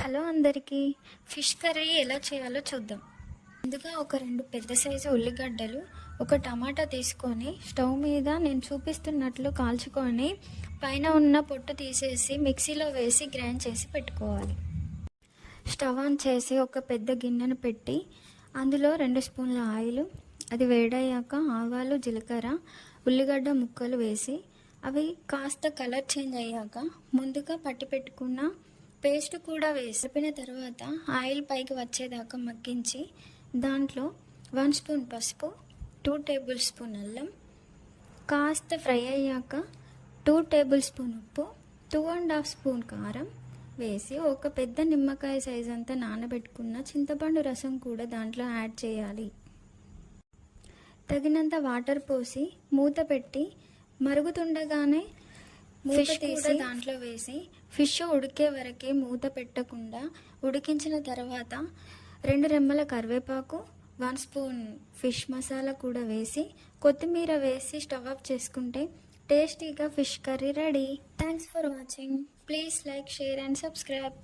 Hello అందరికీ, fish curry ఎలా చేయాలో చూద్దాం. ముందుగా ఒక 2 పెద్ద సైజు ఉల్లిగడ్డలు, ఒక టమాటా తీసుకొని స్టవ్ మీద నేను చూపిస్తున్నట్లు కాల్చుకొని పైన ఉన్న పొట్టు తీసేసి మిక్సీలో వేసి గ్రైండ్ చేసి పెట్టుకోవాలి. స్టవ్ ఆన్ చేసి ఒక పెద్ద గిన్నెను పెట్టి అందులో 2 స్పూన్ల ఆయిల్, అది వేడయ్యాక ఆవాలు, జీలకర్ర, ఉల్లిగడ్డ ముక్కలు వేసి అవి కాస్త కలర్ చేంజ్ అయ్యాక ముందుగా పట్టి పెట్టుకున్న పేస్ట్ కూడా వేసిన తర్వాత ఆయిల్ పైకి వచ్చేదాకా మగ్గించి దాంట్లో 1 స్పూన్ పసుపు, 2 టేబుల్ స్పూన్ అల్లం, కాస్త ఫ్రై అయ్యాక 2 టేబుల్ స్పూన్ ఉప్పు, 2.5 స్పూన్ కారం వేసి ఒక పెద్ద నిమ్మకాయ సైజ్ అంతా నానబెట్టుకున్న చింతపండు రసం కూడా దాంట్లో యాడ్ చేయాలి. తగినంత వాటర్ పోసి మూత పెట్టి మరుగుతుండగానే ఫిష్ కూడా దాంట్లో వేసి ఫిష్ ఉడికే వరకే మూత పెట్టకుండా ఉడికించిన తర్వాత 2 రెమ్మల కరివేపాకు, 1 స్పూన్ ఫిష్ మసాలా కూడా వేసి కొత్తిమీర వేసి స్టవ్ ఆఫ్ చేసుకుంటే టేస్టీగా fish curry ready. Thanks for watching. Please like, share and subscribe.